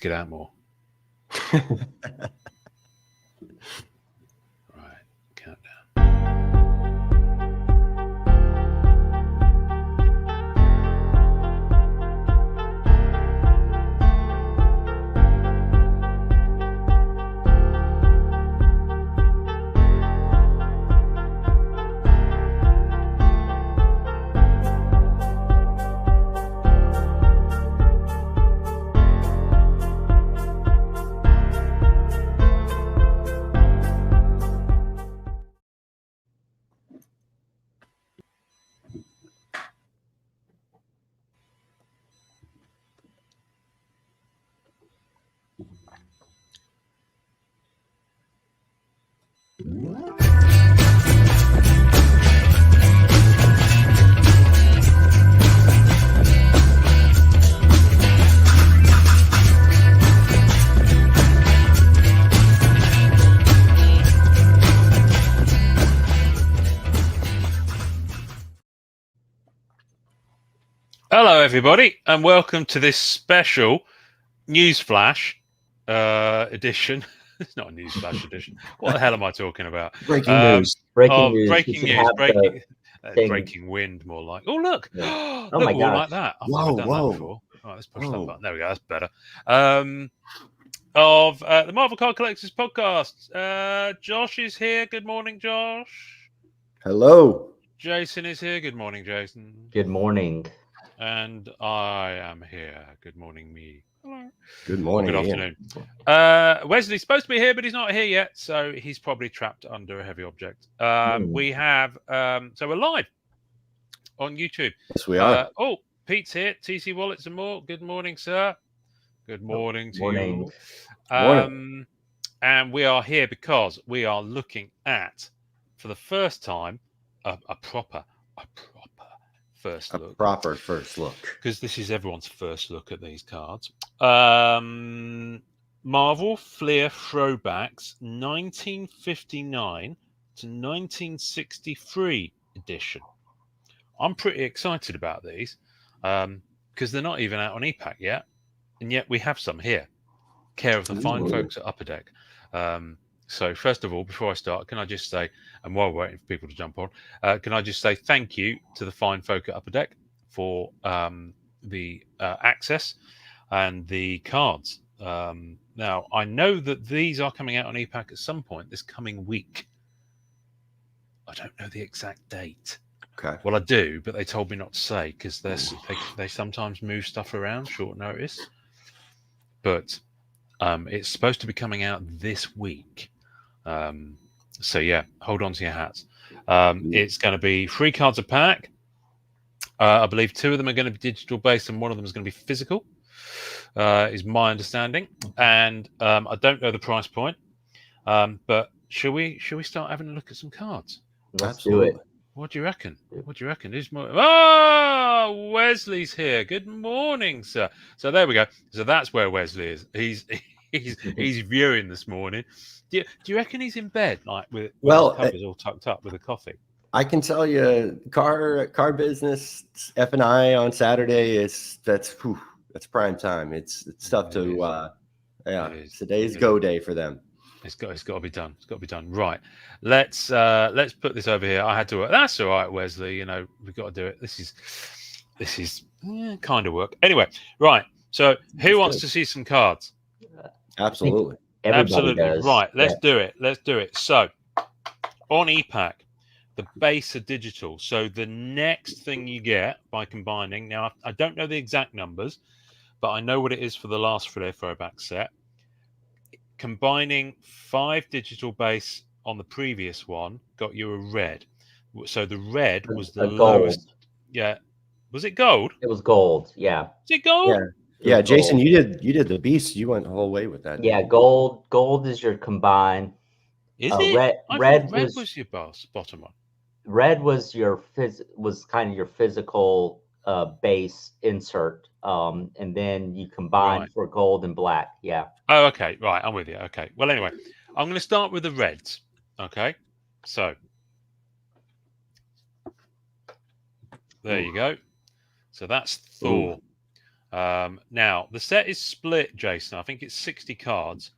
get out more. Right, countdown. Hello, everybody, and welcome to this special newsflash edition. It's not a newsflash edition. What the hell am I talking about? Breaking news. Breaking news. Breaking wind, more like. Oh, look! Yeah. Oh my God! Like that. I've never done that before. All right, let's push that button. There we go. That's better. Of the Marvel Card Collectors podcast. Josh is here. Good morning, Josh. Hello. Jason is here. Good morning, Jason. Good morning. And I am here. Good morning, me. Hello. Good morning. Good afternoon. Wesley's supposed to be here, but he's not here yet, so he's probably trapped under a heavy object. We have so we're live on YouTube. Yes, we are. Pete's here. TC Wallets and more. Good morning, sir. Good morning to you. Morning. And we are here because we are looking at, for the first time, a proper first look. A proper first look. Because this is everyone's first look at these cards. Marvel Fleer Throwbacks 1959 to 1963 edition. I'm pretty excited about these because they're not even out on EPAC yet. And yet we have some here. Care of the fine folks at Upper Dack. So first of all, before I start, can I just say, and while we're waiting for people to jump on, can I just say thank you to the fine folk at Upper Dack for the access and the cards. Now, I know that these are coming out on EPAC at some point this coming week. I don't know the exact date. Okay. Well, I do, but they told me not to say because they sometimes move stuff around short notice. But it's supposed to be coming out this week. So yeah, hold on to your hats. It's going to be 3 cards a pack. I believe 2 of them are going to be digital based and 1 of them is going to be physical, is my understanding. And I don't know the price point, but shall we start having a look at some cards? Let's do it. What do you reckon? Who's more? Oh, Wesley's here. Good morning, sir. So there we go. So that's where Wesley is. He's viewing this morning. Do you reckon he's in bed, like with his covers all tucked up with a coffee? I can tell you, car business F&I on Saturday that's prime time. It's tough to it's today's go day for them. It's got to be done. It's got to be done. Right. Let's put this over here. I had to work. That's all right, Wesley. You know, we've got to do it. This is kind of work. Anyway, right. So who wants to see some cards? Absolutely. Everybody does. Right. Let's do it. So on EPAC, the base are digital. So the next thing you get by combining, now I don't know the exact numbers, but I know what it is for the last Fleer Throwback set. Combining 5 digital base on the previous one got you a red. So the red was the lowest. Gold. Yeah. Was it gold? It was gold. Yeah. Was it gold? Yeah. Jason, you did the beast. You went the whole way with that. Yeah. Gold. Gold is your combine. Is it? Red was your bottom one. Red was was kind of your physical base insert. And then you combine for gold and black. Yeah. Oh, okay. Right. I'm with you. Okay. Well, anyway, I'm going to start with the reds. Okay. So there you go. So that's Thor. Now the set is split, Jason. I think it's 60 cards.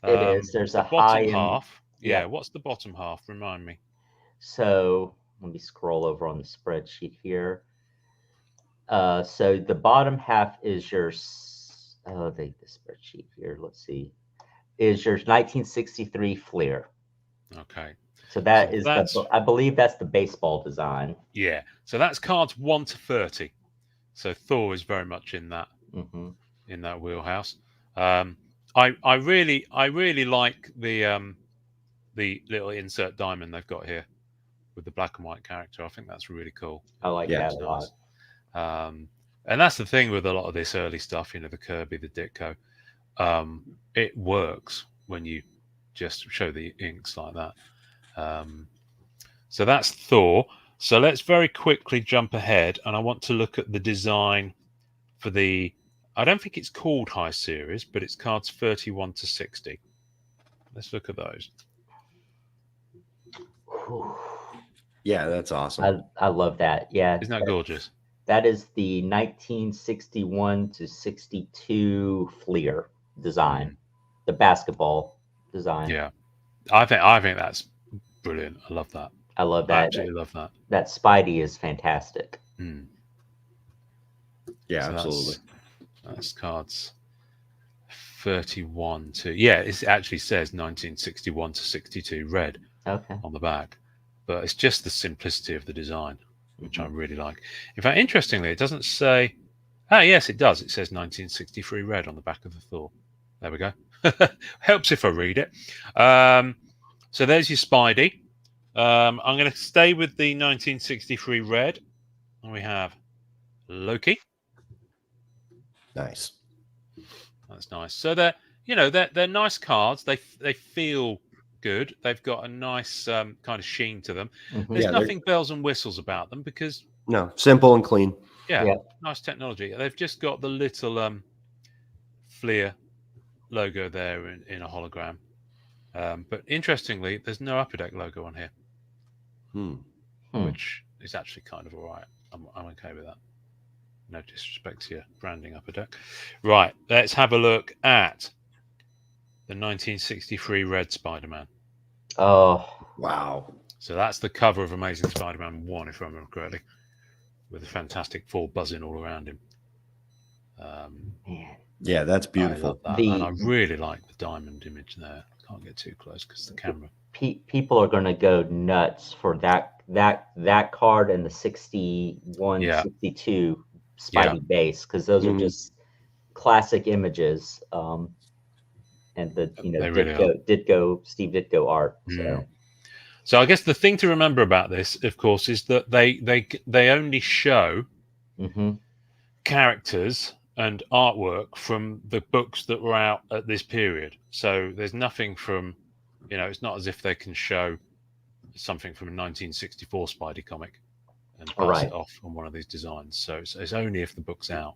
It is. There's the a bottom high and half. Yeah. What's the bottom half? Remind me. So let me scroll over on the spreadsheet here. So the bottom half is your the spreadsheet here. Let's see, is your 1963 Fleer. Okay. So I believe that's the baseball design. Yeah. So that's cards 1 to 30. So Thor is very much in that in that wheelhouse. I really like the little insert diamond they've got here with the black and white character. I think that's really cool. I like that a lot. And that's the thing with a lot of this early stuff, the Kirby, the Ditko. It works when you just show the inks like that. So that's Thor. So let's very quickly jump ahead, and I want to look at the design for the. I don't think it's called High Series, but it's cards 31 to 60. Let's look at those. Yeah, that's awesome. I love that. Yeah, isn't that gorgeous? That is the 1961 to 62 Fleer design, the basketball design. Yeah, I think that's brilliant. I love that. I love that. I absolutely love that. That Spidey is fantastic. Yeah, so absolutely. That's cards 31 to it actually says 1961 to 62 red on the back, but it's just the simplicity of the design which I really like. In fact, interestingly, it doesn't say. Yes, it does. It says 1963 red on the back of the Thor. There we go. Helps if I read it. So there's your Spidey. I'm going to stay with the 1963 red, and we have Loki. Nice. That's nice. So they're nice cards. They feel good. They've got a nice kind of sheen to them. There's nothing bells and whistles about them because simple and clean. Yeah, nice technology. They've just got the little Fleer logo there in a hologram. But interestingly, there's no Upper Deck logo on here, which is actually kind of all right. I'm okay with that. No disrespect to your branding, Upper Deck. Right, let's have a look at the 1963 red Spider-Man. Oh, wow. So that's the cover of Amazing Spider-Man 1, if I remember correctly, with the Fantastic Four buzzing all around him. Yeah, that's beautiful. I love that. And I really like the diamond image there. I can't get too close because the camera. People are going to go nuts for that card and the 61, 62 Spidey base, because those are just classic images. And the Steve Ditko art. So I guess the thing to remember about this, of course, is that they only show characters and artwork from the books that were out at this period. So there's nothing from, it's not as if they can show something from a 1964 Spidey comic and pass it off on one of these designs. So it's only if the book's out.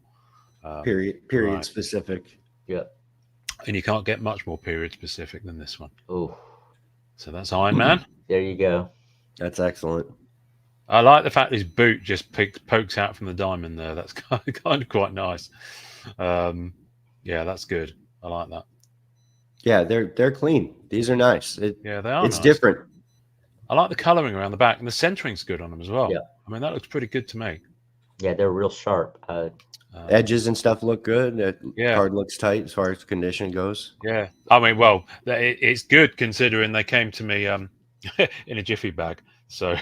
Period specific. Yeah. And you can't get much more period specific than this one. Oh. So that's Iron Man. There you go. That's excellent. I like the fact his boot just pokes out from the diamond there. That's kind of quite nice. Yeah, that's good. I like that. Yeah, they're clean. These are nice. They are. It's nice. Different. I like the coloring around the back, and the centering's good on them as well. Yeah. I mean, that looks pretty good to me. Yeah, they're real sharp. Edges and stuff look good. That card looks tight as far as condition goes. Yeah, I mean, well, it's good considering they came to me in a jiffy bag. So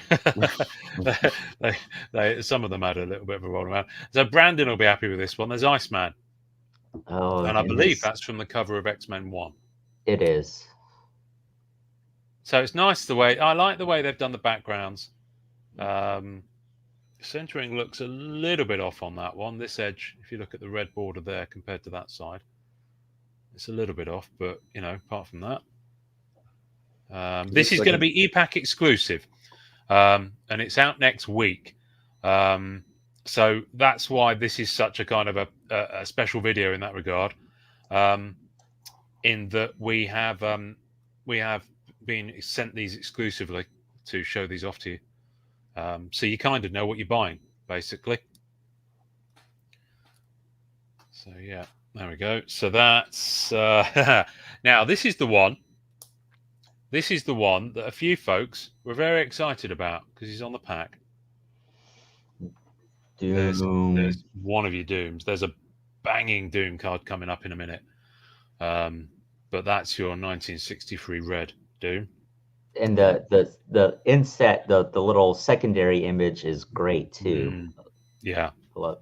some of them had a little bit of a roll around. So Brandon will be happy with this one. There's Iceman. Oh, and I believe that's from the cover of X-Men 1. It is. So it's nice I like the way they've done the backgrounds. Centering looks a little bit off on that one. This edge, if you look at the red border there compared to that side, it's a little bit off, but apart from that, this is going to be EPAC exclusive, and it's out next week. So that's why this is such a kind of a special video in that regard, in that we have been sent these exclusively to show these off to you. So you kind of know what you're buying, basically. So yeah, there we go. So that's now this is the one. This is the one that a few folks were very excited about because he's on the pack. Doom. There's one of your Dooms. There's a banging Doom card coming up in a minute. But that's your 1963 red Doom. And the inset, the little secondary image is great too. Yeah. Look.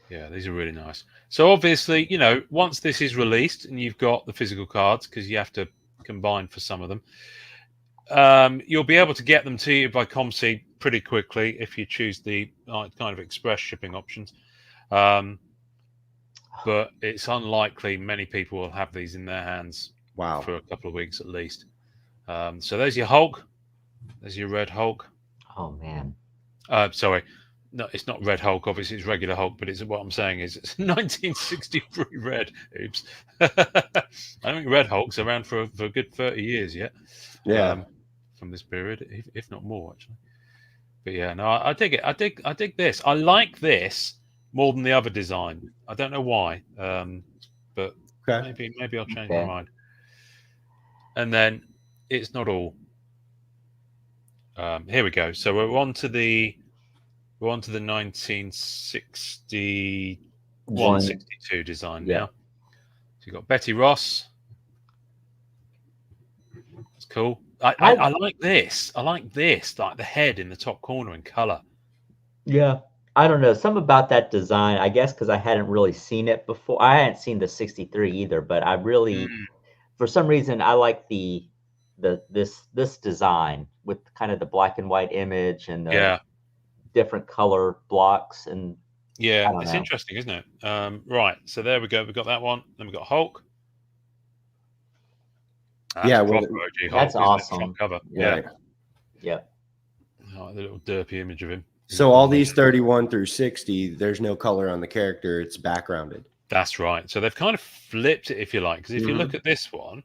Yeah, these are really nice. So obviously, you know, once this is released and you've got the physical cards, because you have to combine for some of them, you'll be able to get them to you by ComSeed pretty quickly if you choose the kind of express shipping options. But it's unlikely many people will have these in their hands for a couple of weeks at least. So there's your Hulk. There's your red Hulk. Oh, man. Sorry. No, it's not red Hulk. Obviously, it's regular Hulk, but what I'm saying is it's 1963 red. Oops. I don't think red Hulk's around for a good 30 years yet. Yeah. From this period, if not more, actually. But yeah, no, I dig it. I dig this. I like this more than the other design. I don't know why, but maybe I'll change my mind. And then it's not all. Here we go. So we're on to the 1961, 62 design now. So you've got Betty Ross. It's cool. I like this. I like this, like the head in the top corner in color. Yeah. I don't know. Something about that design, I guess, because I hadn't really seen it before. I hadn't seen the 63 either, but I really, for some reason, I like this design with kind of the black and white image and the different color blocks. And it's interesting, isn't it? Right. So there we go. We've got that one. Then we've got Hulk. That's awesome. Front cover. Yeah. Oh, the little derpy image of him. So all these 31 through 60, there's no color on the character. It's backgrounded. That's right. So they've kind of flipped it, if you like, because if you look at this one,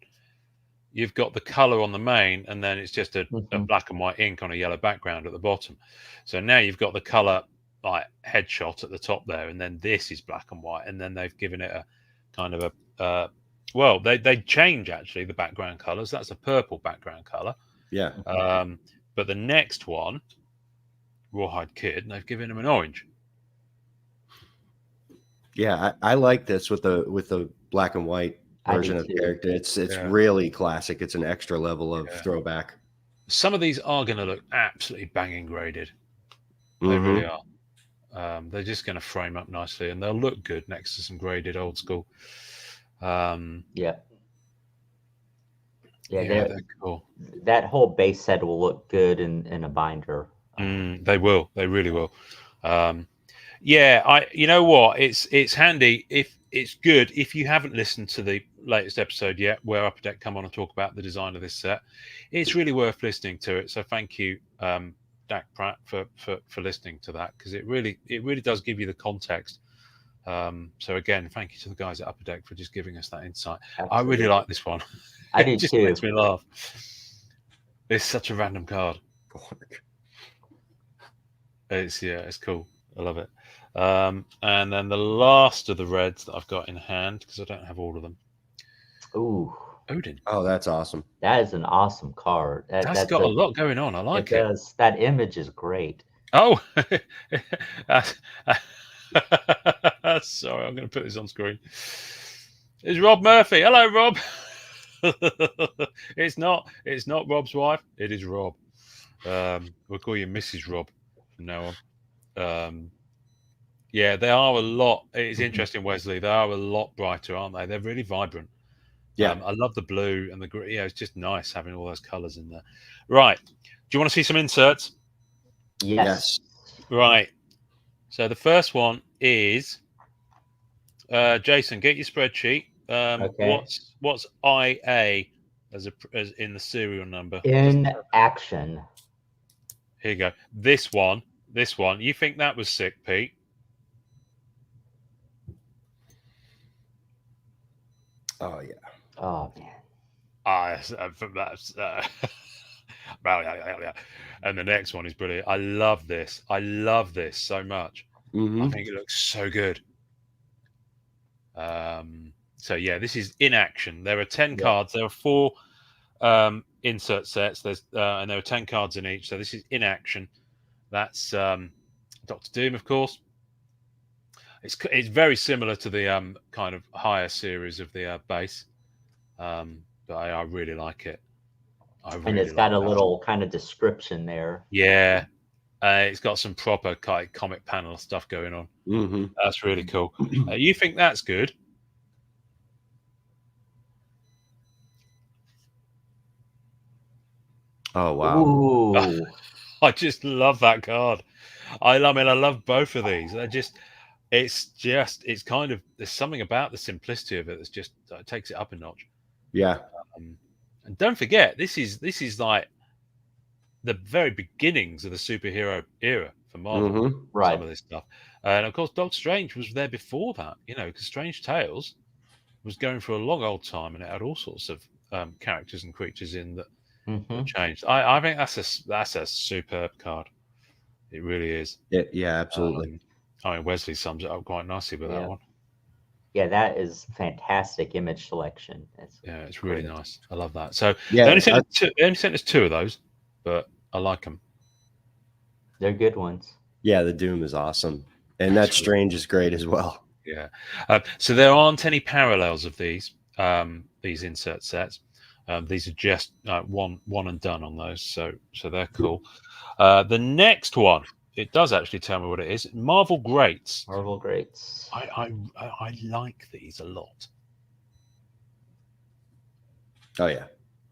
you've got the color on the main, and then it's just a black and white ink on a yellow background at the bottom. So now you've got the color like headshot at the top there, and then this is black and white, and then they've given it a kind of a well, they change actually the background colors. That's a purple background color. Yeah. But the next one, Rawhide Kid, and they've given him an orange. Yeah, I like this with the black and white version of the character. It's really classic. It's an extra level of throwback. Some of these are going to look absolutely banging graded. They really are. They're just going to frame up nicely, and they'll look good next to some graded old school. They're cool. That whole base set will look good in a binder. They will. They really will. You know what? It's handy if it's good if you haven't listened to the latest episode yet, where Upper Deck come on and talk about the design of this set. It's really worth listening to it. So thank you, Dak Pratt, for listening to that, because it really does give you the context. So again, thank you to the guys at Upper Deck for just giving us that insight. Absolutely. I really like this one. I do just too. Makes me laugh. It's such a random card. It's cool. I love it. And then the last of the reds that I've got in hand, because I don't have all of them. Ooh, Odin. Oh, that's awesome. That is an awesim card. That's got a lot going on. I like it. Does. That image is great. Oh, sorry, I'm going to put this on screen. It's Rob Murphy. Hello, Rob. It's not Rob's wife. It is Rob. We'll call you Mrs. Rob from now on. Yeah, they are a lot. It's interesting, Wesley. They are a lot brighter, aren't they? They're really vibrant. Yeah, I love the blue and the green. Yeah, it's just nice having all those colours in there. Right. Do you want to see some inserts? Yes. Right. So the first one is Jason. Get your spreadsheet. Okay. What's IA as in the serial number? In action. Here you go. This one. You think that was sick, Pete? Oh yeah. Oh man. That's and the next one is brilliant. I love this so much. I think it looks so good. So yeah, this is in action. There are 10 cards. There are 4 insert sets. And there are 10 cards in each. So this is in action. That's Doctor Doom, of course. It's very similar to the kind of higher series of the base, but I really like it. And it's got a little kind of description there. Yeah, it's got some proper comic panel stuff going on. Mm-hmm. That's really cool. You think that's good? Oh wow! Ooh. I just love that card. I love both of these. It's kind of, there's something about the simplicity of it that's just takes it up a notch. Yeah. And don't forget, this is like the very beginnings of the superhero era for Marvel. Mm-hmm. Right. Some of this stuff, and of course, Doctor Strange was there before that. Because Strange Tales was going for a long old time, and it had all sorts of characters and creatures in that changed. I think that's a superb card. It really is. Yeah, absolutely. I mean, Wesley sums it up quite nicely with that one. Yeah, that is fantastic image selection. It's really nice. I love that. So yeah, they only sent us 2 of those, but I like them. They're good ones. Yeah, the Doom is awesome, and that Strange is great as well. Yeah. So there aren't any parallels of these insert sets. These are just one and done on those. So they're cool. The next one, it does actually tell me what it is. Marvel Greats. Marvel Greats. I like these a lot. Oh yeah.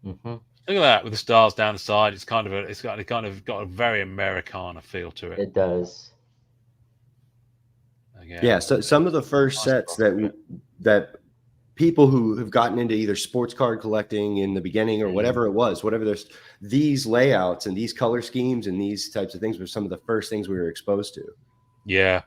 Mm-hmm. Look at that with the stars down the side. It's got a very Americana feel to it. It does. Again, yeah. So some of the first sets that people who have gotten into either sports card collecting in the beginning or whatever it was, there's these layouts and these color schemes and these types of things were some of the first things we were exposed to. Yeah.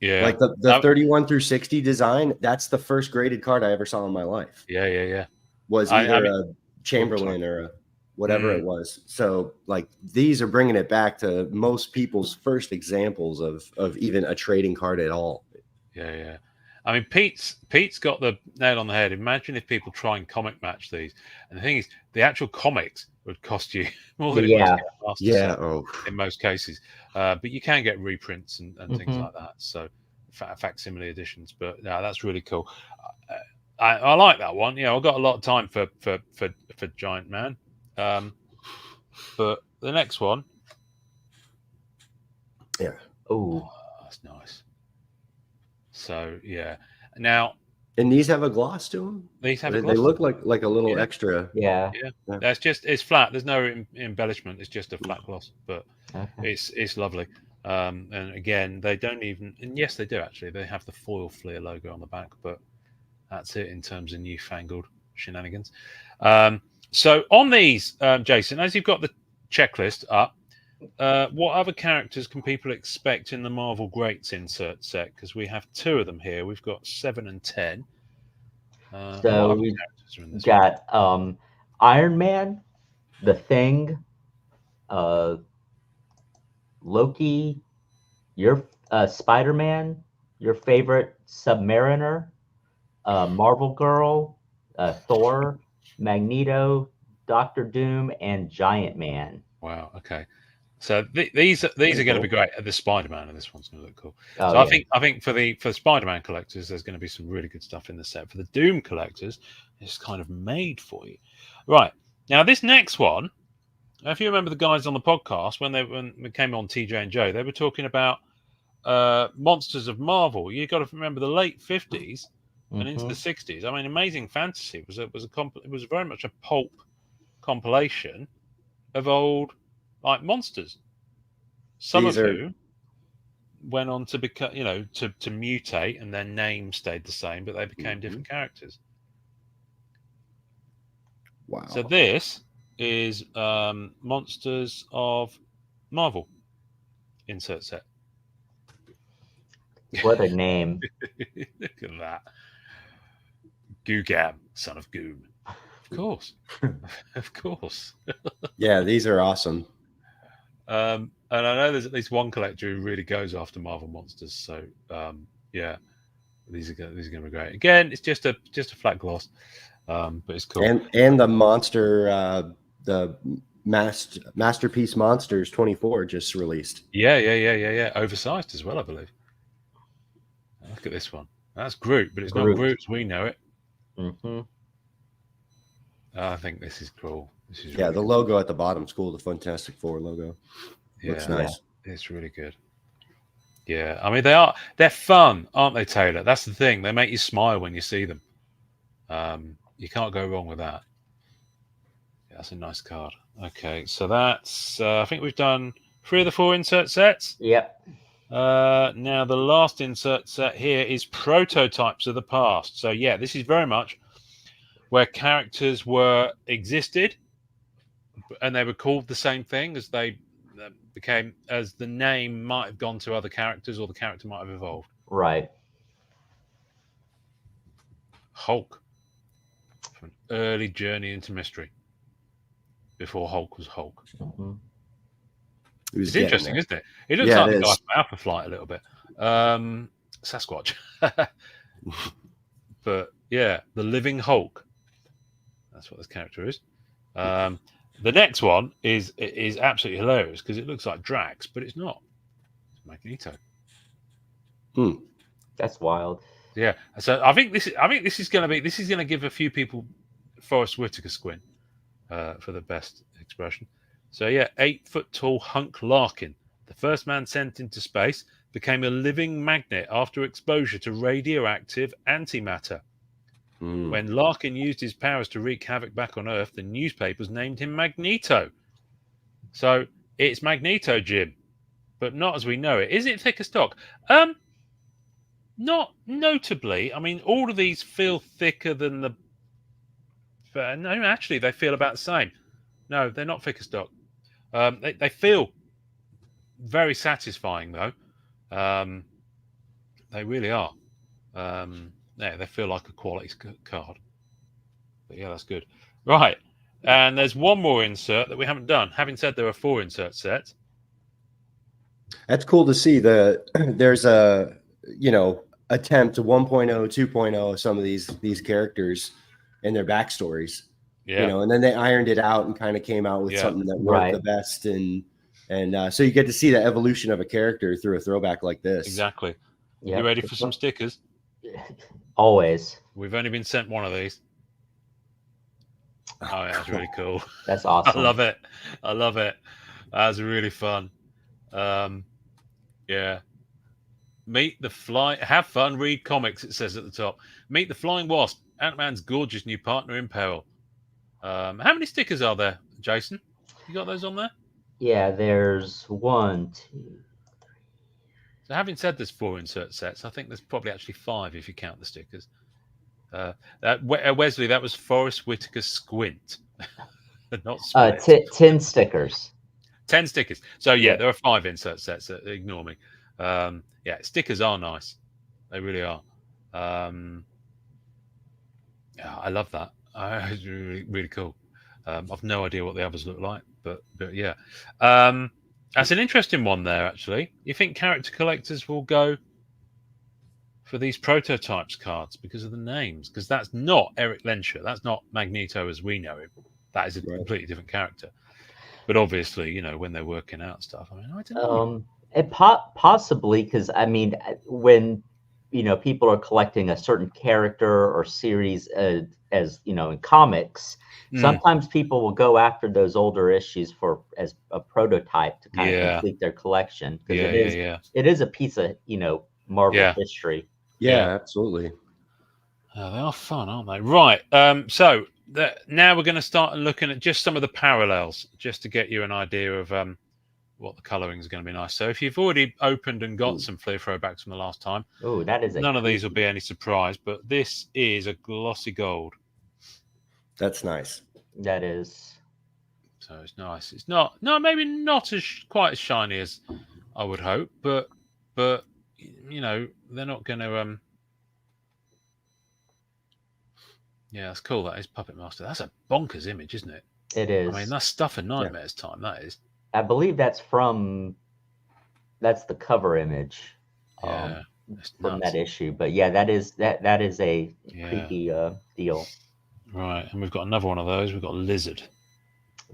Yeah. Like the 31 through 60 design, that's the first graded card I ever saw in my life. Yeah. Was either a Chamberlain or a whatever it was. So like these are bringing it back to most people's first examples of even a trading card at all. Yeah. I mean, Pete's got the nail on the head. Imagine if people try and comic match these. And the thing is, the actual comics would cost you more than it would get in most cases. But you can get reprints and things like that. So facsimile editions. But no, that's really cool. I like that one. I've got a lot of time for Giant Man. But the next one. Yeah. Oh, that's nice. So yeah, now and these have a gloss to them. These have. They look like a little extra. Yeah. It's flat. There's no embellishment. It's just a flat gloss, but it's lovely. And again, they don't even. And yes, they do actually. They have the foil Fleer logo on the back, but that's it in terms of newfangled shenanigans. So on these, Jason, as you've got the checklist up. What other characters can people expect in the Marvel Greats insert set? Because we have 2 of them here. We've got 7 and 10. So we got Iron Man, The Thing, Loki, your Spider-Man, your favorite Submariner, Marvel Girl, Thor, Magneto, Doctor Doom, and Giant Man. Wow. Okay. So these are going to be great. The Spider-Man and this one's going to look cool. I think for the Spider-Man collectors, there's going to be some really good stuff in the set. For the Doom collectors, it's kind of made for you. Right now, this next one. If you remember the guys on the podcast when we came on TJ and Joe, they were talking about Monsters of Marvel. You got to remember the late 50s and into the 60s. I mean, Amazing Fantasy was very much a pulp compilation of old. Like monsters, some of who went on to become, to mutate, and their name stayed the same, but they became different characters. Wow! So this is Monsters of Marvel insert set. What a name! Look at that, Googab, son of Goom. Of course, of course. Yeah, these are awesome. And I know there's at least one collector who really goes after Marvel monsters. So, These are going to be great. Again, it's just a flat gloss, but it's cool. And the monster, the Masterpiece Monsters 24 just released. Yeah. Oversized as well, I believe. Look at this one. That's Groot, but it's not Groot as we know it. Mm-hmm. I think this is cool. This is the logo at the bottom is cool. The Fantastic Four logo. Looks nice. It's really good. Yeah, I mean they're fun, aren't they, Taylor? That's the thing. They make you smile when you see them. You can't go wrong with that. Yeah, that's a nice card. Okay, so that's I think we've done 3 of the 4 insert sets. Yep. Now the last insert set here is prototypes of the past. So yeah, this is very much where characters existed and they were called the same thing as they became, as the name might have gone to other characters or the character might have evolved. Right. Hulk. An early journey into mystery before Hulk was Hulk. Mm-hmm. It's interesting, isn't it? It looks like the guy from Alpha Flight a little bit. Sasquatch. But yeah, the living Hulk. That's what this character is. The next one is absolutely hilarious because it looks like Drax, but it's not. It's Magneto. That's wild. Yeah. So I think this is going to give a few people Forrest Whitaker squint for the best expression. So yeah, 8-foot tall hunk Larkin, the first man sent into space, became a living magnet after exposure to radioactive antimatter. When Larkin used his powers to wreak havoc back on Earth, the newspapers named him Magneto. So it's Magneto, Jim, but not as we know it. Is it thick as stock? Not notably. I mean, all of these feel thicker than the. No, actually, they feel about the same. No, they're not thick as stock. They feel very satisfying, though. They really are. Yeah, they feel like a quality card. But yeah, that's good. Right. And there's one more insert that we haven't done. Having said there are 4 insert sets. That's cool to see. There's a attempt to 1.0, 2.0 of some of these characters and their backstories. Yeah. And then they ironed it out and kind of came out with something that worked the best. And so you get to see the evolution of a character through a throwback like this. Exactly. Yep. You ready for some stickers? Always. We've only been sent one of these. Oh, yeah, that's really cool. That's awesome. I love it. That's really fun. Yeah. Meet the fly. Have fun. Read comics. It says at the top. Meet the Flying Wasp, Ant-Man's gorgeous new partner in peril. How many stickers are there, Jason? You got those on there? Yeah, there's 1, 2. So having said there's 4 insert sets, I think there's probably actually 5 if you count the stickers. Wesley, that was Forrest Whitaker's squint, not split. 10 stickers. 10 stickers. So yeah, there are 5 insert sets. Ignore me. Yeah, stickers are nice. They really are. Yeah, I love that. It's really, really cool. I've no idea what the others look like, but yeah. That's an interesting one there, actually. You think character collectors will go for these prototypes cards because of the names? Because that's not Eric Lenscher. That's not Magneto as we know him. That is a completely different character. But obviously, when they're working out stuff, I mean, I don't know. Possibly, because, I mean, when, people are collecting a certain character or series as in comics, sometimes people will go after those older issues as a prototype to kind of complete their collection. Because it is a piece of, Marvel history. Yeah, absolutely. They are fun, aren't they? Right. So now we're going to start looking at just some of the parallels, just to get you an idea of what the colouring is going to be nice. So if you've already opened and got some Fleer Throwbacks from the last time, none of these will be any surprise, but this is a glossy gold. That's nice. That is. So it's nice. It's maybe not quite as shiny as I would hope, but they're not going to. Yeah, that's cool. That is Puppet Master. That's a bonkers image, isn't it? It is. I mean, that's Stuff and Nightmares time. That is. I believe that's the cover image. Yeah. from that issue. But yeah, that is a creepy deal. Right, and we've got another one of those. We've got Lizard.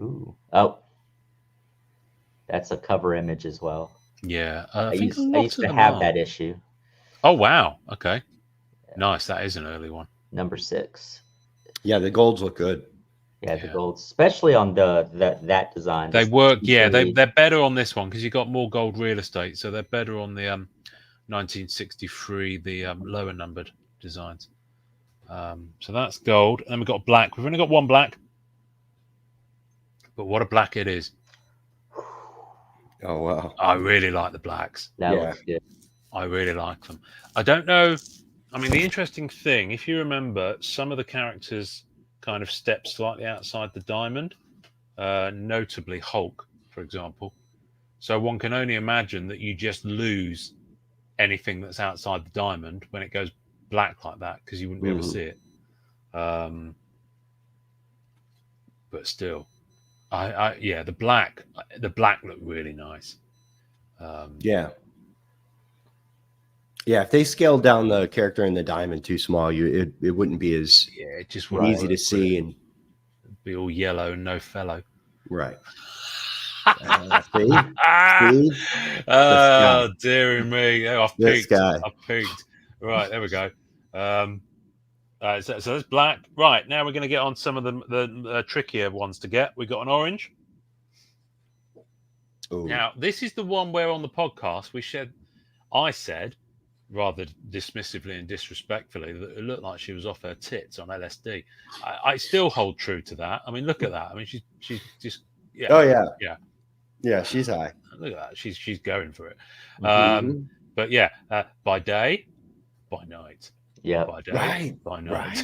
Ooh, oh, that's a cover image as well. Yeah, I used to have that issue. Oh wow! Okay, nice. That is an early one. Number 6. Yeah, the golds look good. Yeah, the golds, especially on that design. They work. Yeah, they're better on this one because you got more gold real estate, so they're better on the 1963, the lower numbered designs. So that's gold, and we've got black. We've only got one black, but what a black it is! Oh wow! I really like the blacks. That looks good. I really like them. I don't know. I mean, the interesting thing, if you remember, some of the characters kind of step slightly outside the diamond, notably Hulk, for example. So one can only imagine that you just lose anything that's outside the diamond when it goes black like that, because you wouldn't be able to see it. But still, the black looked really nice. Yeah, if they scaled down the character in the diamond too small, it wouldn't be as it just easy to see, and be all yellow and no fellow. Right. See? Oh, dearie me. Oh, I've peaked. Right, there we go. So that's black. Right, now we're going to get on some of the trickier ones to get. We've got an orange. Ooh. Now, this is the one where on the podcast I said, rather dismissively and disrespectfully, that it looked like she was off her tits on LSD. I still hold true to that. I mean, look at that. I mean, she's just she's high. Look at that. She's going for it. But yeah, by day, by night. Yeah, by day, by night.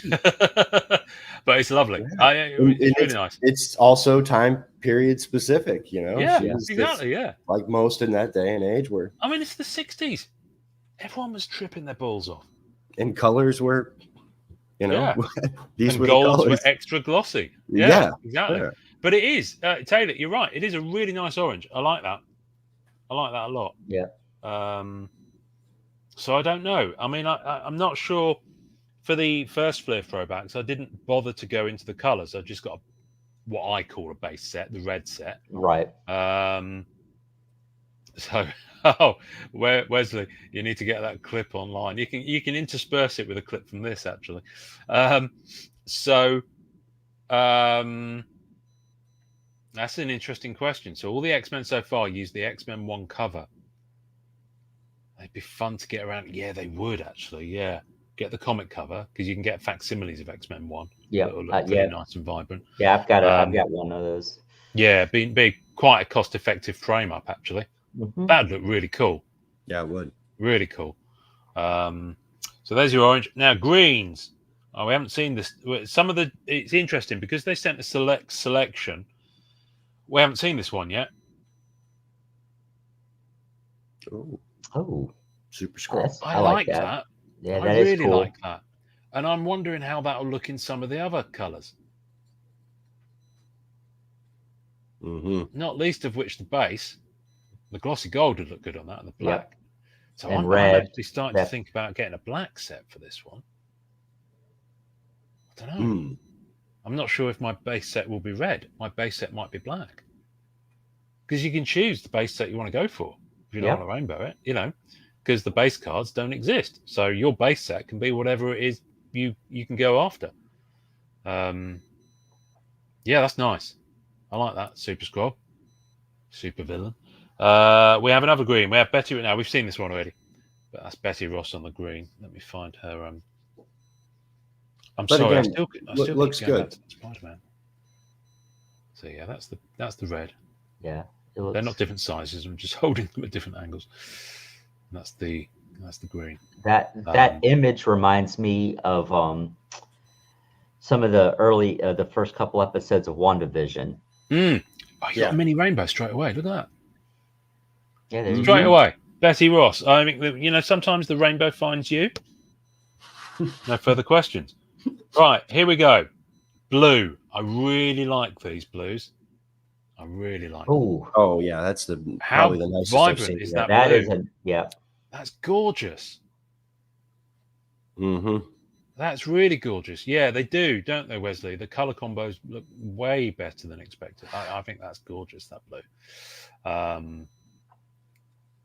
But it's lovely. It's really nice. It's also time period specific, you know. Yeah, exactly. Yeah, like most in that day and age, where I mean, it's the 60s. Everyone was tripping their balls off. And colors were, these were golds the colors. were extra glossy. Yeah, exactly. Yeah. But it is, Taylor, you're right. It is a really nice orange. I like that. I like that a lot. Yeah. So I don't know. I mean, I'm not sure. For the first Fleer Throwbacks, I didn't bother to go into the colors. I just got what I call a base set, the red set. Right. So, Wesley, you need to get that clip online. You can intersperse it with a clip from this, actually. That's an interesting question. So all the X-Men so far use the X-Men 1 cover. They'd be fun to get around. Yeah, they would actually. Yeah, get the comic cover because you can get facsimiles of X-Men 1. Yeah, that'll look really nice and vibrant. Yeah, I've got one of those. Yeah, be quite a cost-effective frame up actually. Mm-hmm. That'd look really cool. Yeah, it would. Really cool. So there's your orange. Now greens. Oh, we haven't seen this. It's interesting because they sent a selection. We haven't seen this one yet. Oh, Super Scroll. I like that. Yeah, I really cool. Like that. And I'm wondering how that will look in some of the other colours. Mm-hmm. Not least of which the base, the glossy gold would look good on that, and the black. Yep. So and I'm actually starting to think about getting a black set for this one. I don't know. I'm not sure if my base set will be red. My base set might be black. Because you can choose the base set you want to go for. If you don't want to rainbow it, because the base cards don't exist. So your base set can be whatever it is you can go after. Yeah, that's nice. I like that. Super Scroll. Super villain. We have another green. We have Betty. Now, we've seen this one already. But that's Betty Ross on the green. Let me find her. I'm sorry. Again, I still looks good. Spider-Man. So yeah, that's the red. Yeah. They're not different sizes. I'm just holding them at different angles. And that's the green. That image reminds me of some of the early the first couple episodes of WandaVision. Oh, you got a mini rainbow straight away. Look at that. Yeah, straight away. Betty Ross. I mean, sometimes the rainbow finds you. No further questions. Right, here we go. Blue. I really like these blues. I really like them. Oh yeah, that's probably the nicest vibrant I've seen. is that? That blue. is yeah. That's gorgeous. Mm-hmm. That's really gorgeous. Yeah, they do, don't they, Wesley? The color combos look way better than expected. I think that's gorgeous, that blue.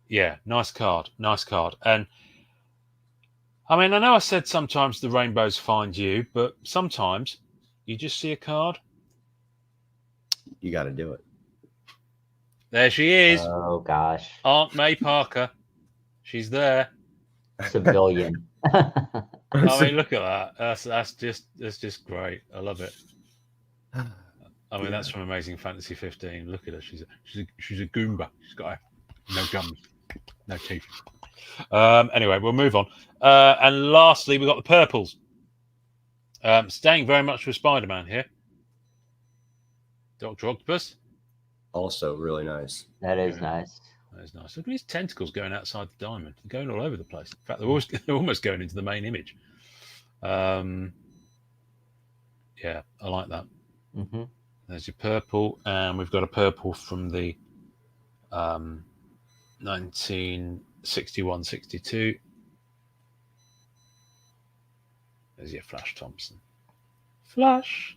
Yeah, nice card. Nice card. And I mean, I know I said sometimes the rainbows find you, but sometimes you just see a card. You got to do it. There she is. Oh gosh, Aunt May Parker. She's there. civilian. I mean, look at that. That's just great. I love it. I mean, that's from Amazing Fantasy 15. Look at her. She's a Goomba. She's got no gums, no teeth. Anyway, we'll move on. And lastly, we've got the purples. Staying very much with Spider-Man here. Dr. Octopus. Also really nice. That is nice. That is nice. Look at these tentacles going outside the diamond. They're going all over the place. In fact, they're almost going into the main image. Yeah, I like that. Mm-hmm. There's your purple, and we've got a purple from the 1961-62. There's your Flash Thompson. Flash.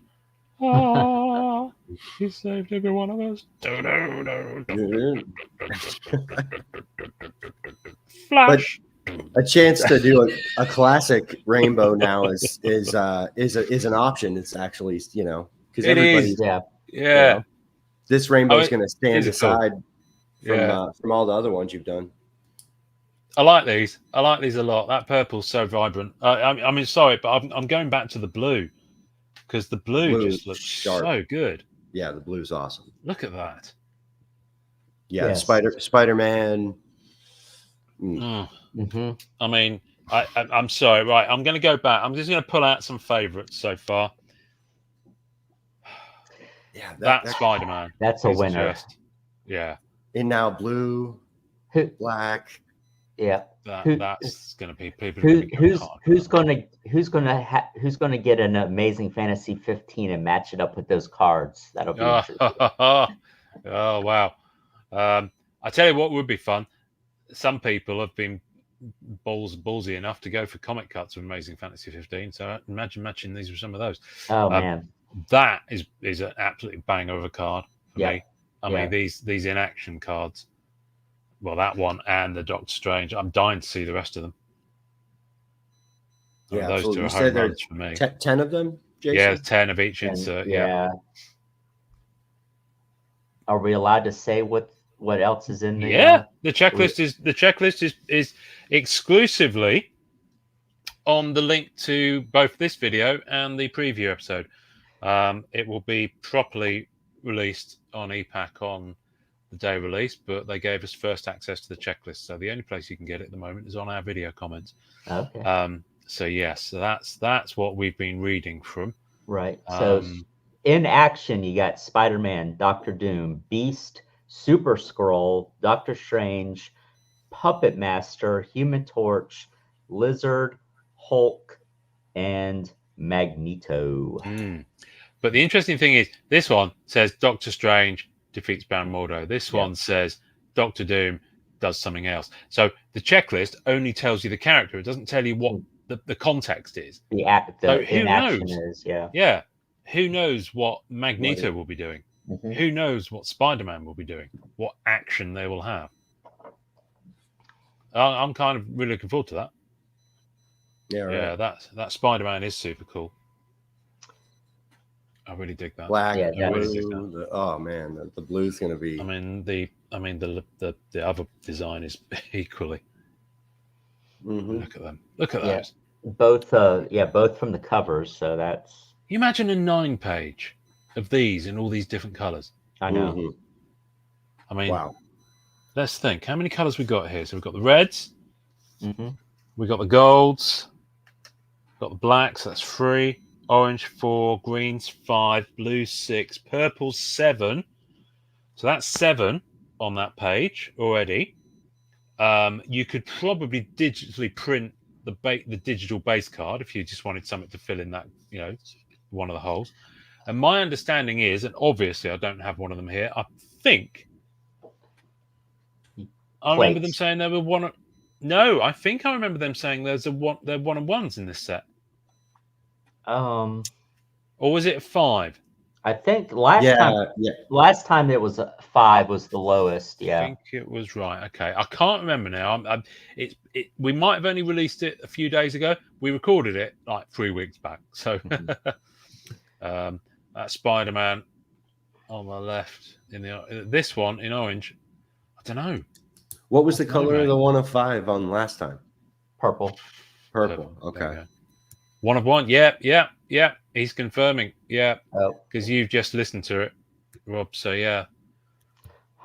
Ah, he saved every one of us. Flash. But a chance to do a classic rainbow now is an option. It's actually, because everybody's yeah. This rainbow is going to stand aside cool. from all the other ones you've done. I like these. I like these a lot. That purple's so vibrant. I mean, sorry, but I'm going back to the blue because the blue just looks sharp. So good. Yeah, the blue's awesome. Look at that. Yeah, yes. Spider-Man. Mm-hmm. I mean, I'm sorry. Right, I'm going to go back. I'm just going to pull out some favorites so far. Yeah, that's Spider-Man. That's a winner. Yeah. And now blue, black. Yeah. That's going to be people. Who's going to get an Amazing Fantasy 15 and match it up with those cards? That'll be interesting. Oh wow! I tell you what would be fun. Some people have been ballsy enough to go for comic cuts of Amazing Fantasy 15. So imagine matching these with some of those. Oh man, that is an absolutely banger of a card for me. I mean these in action cards. Well, that one and the Doctor Strange. I'm dying to see the rest of them. Yeah, those two are home runs for me. 10 of them, Jason? Yeah, 10 of each insert. Yeah. Are we allowed to say what else is in there? Yeah, the checklist is exclusively on the link to both this video and the preview episode. It will be properly released on EPAC on the day release, but they gave us first access to the checklist, so the only place you can get it at the moment is on our video comments. Okay. So yes, so that's what we've been reading from. Right. So in action, you got Spider-Man, Doctor Doom, Beast, Super Skrull, Doctor Strange, Puppet Master, Human Torch, Lizard, Hulk, and Magneto. But the interesting thing is, this one says Doctor Strange defeats Baron Mordo. This one says Doctor Doom does something else. So the checklist only tells you the character. It doesn't tell you what the context is. The in action is, Yeah. Who knows what Magneto will be doing? Mm-hmm. Who knows what Spider-Man will be doing? What action they will have? I'm kind of really looking forward to that. Yeah, right. Yeah, that Spider-Man is super cool. I really dig that. Black, blue. Oh man, the blue's gonna be. I mean the other design is equally. Mm-hmm. Look at them. Look at those. Both from the covers. So that's. You imagine a 9-page of these in all these different colors. I know. Mm-hmm. I mean, wow. Let's think. How many colors we got here? So we've got the reds. Mm-hmm. We got the golds. Got the blacks. That's 3. Orange 4, greens 5, blue 6, purple 7. So that's 7 on that page already. You could probably digitally print the digital base card if you just wanted something to fill in that, one of the holes. And my understanding is, and obviously I don't have one of them here, I think I remember them saying there were one. No, I think I remember them saying they're 1-on-1s in this set. Or was it 5? I think last time it was 5 was the lowest. Yeah, I think it was right. Okay, I can't remember now. We might have only released it a few days ago. We recorded it like 3 weeks back. So that Spider-Man on my left this one in orange. I don't know. What was the color of the 1 of 5 on last time? Purple. Okay. 1 of 1. Yeah. He's confirming. Yeah. Because you've just listened to it, Rob. So yeah.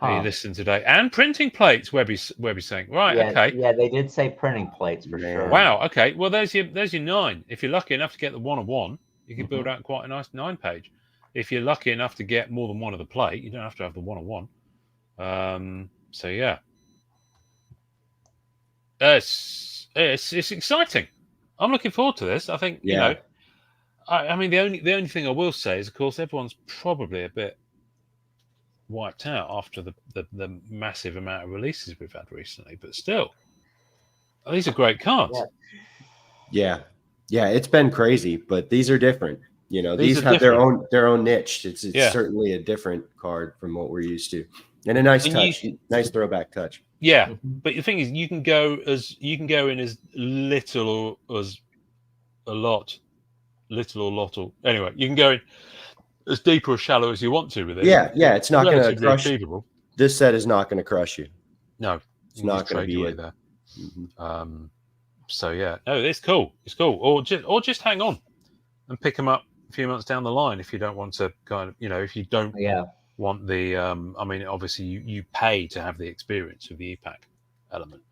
He listened today. And printing plates, Webby's saying. Right, okay. Yeah, they did say printing plates for sure. Wow, okay. Well, there's your 9. If you're lucky enough to get the 1 of 1, you can build out quite a nice 9-page. If you're lucky enough to get more than one of the plate, you don't have to have the 1 of 1. So yeah. It's exciting. I'm looking forward to this. I think you know. I mean, the only thing I will say is, of course, everyone's probably a bit wiped out after the massive amount of releases we've had recently. But still, these are great cards. Yeah. It's been crazy, but these are different. You know, these have different. their own niche. It's certainly a different card from what we're used to, and a nice touch, nice throwback touch. Yeah, but the thing is, you can go in as little or as a lot, anyway, you can go in as deep or as shallow as you want to with it. Yeah, it's not going to crush. Achievable. This set is not going to crush you. No, it's not going to be there. So yeah, no, it's cool. It's cool. Or just hang on and pick them up a few months down the line if you don't want to if you don't want the I mean, obviously you pay to have the experience of the EPAC element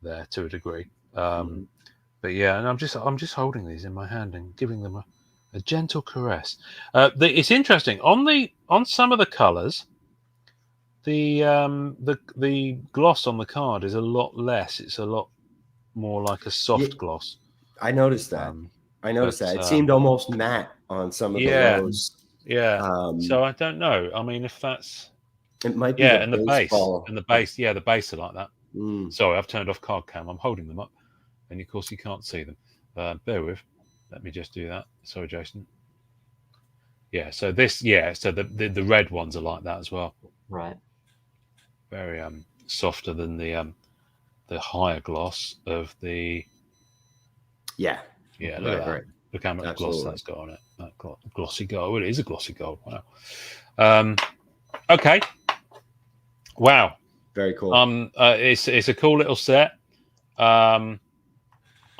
there to a degree. But yeah, and I'm just holding these in my hand and giving them a gentle caress. It's interesting on some of the colours. The gloss on the card is a lot less. It's a lot more like a soft gloss. I noticed that. It seemed almost matte on some of the lows. Yeah. So I don't know. I mean, if that's it might be the base. The base are like that. Sorry, I've turned off card cam. I'm holding them up, and of course you can't see them. Bear with. Let me just do that. Sorry, Jason. Yeah. So the red ones are like that as well. Right. Very softer than the higher gloss of the. Yeah. Yeah. Look at that. Right. Look how much gloss that's got on it. That glossy gold. Well, it is a glossy gold. Wow. Okay. Wow. Very cool. It's a cool little set.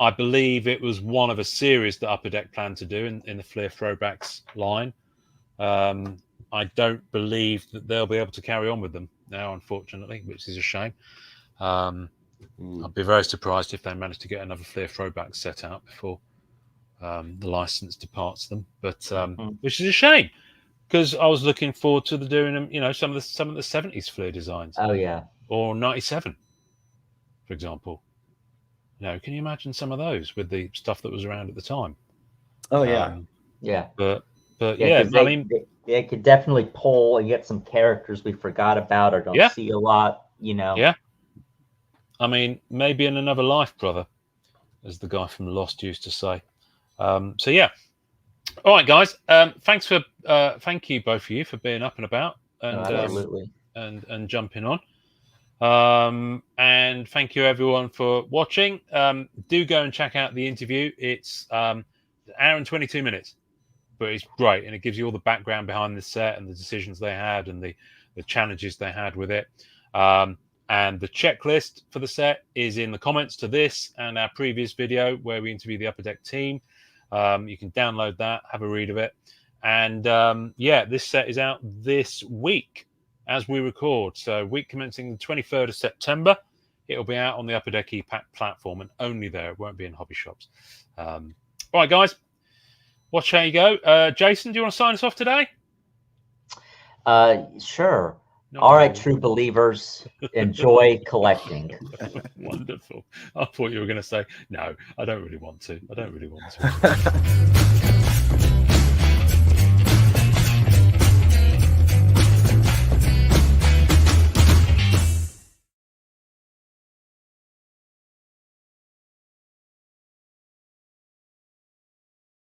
I believe it was one of a series that Upper Deck planned to do in the Fleer Throwbacks line. I don't believe that they'll be able to carry on with them now, unfortunately, which is a shame. I'd be very surprised if they managed to get another Fleer Throwbacks set out before the license departs them, but which is a shame because I was looking forward to doing them. Some of the 70s Fleer designs. Oh yeah, or 97, for example. Can you imagine some of those with the stuff that was around at the time? Oh yeah, But I mean, they could definitely pull and get some characters we forgot about or don't see a lot. Yeah. I mean, maybe in another life, brother, as the guy from Lost used to say. So yeah. All right, guys. Thank you both of you for being up and about and absolutely and jumping on. And thank you everyone for watching. Do go and check out the interview. It's an hour and 22 minutes, but it's great and it gives you all the background behind the set and the decisions they had and the challenges they had with it. And the checklist for the set is in the comments to this and our previous video where we interview the Upper Deck team. You can download that, have a read of it. And this set is out this week as we record. So week commencing the 23rd of September, it'll be out on the Upper Deck EPAC platform and only there. It won't be in hobby shops. All right, guys, watch how you go. Jason, do you want to sign us off today? Sure. All right, true believers, enjoy collecting. Wonderful. I thought you were going to say, no, I don't really want to.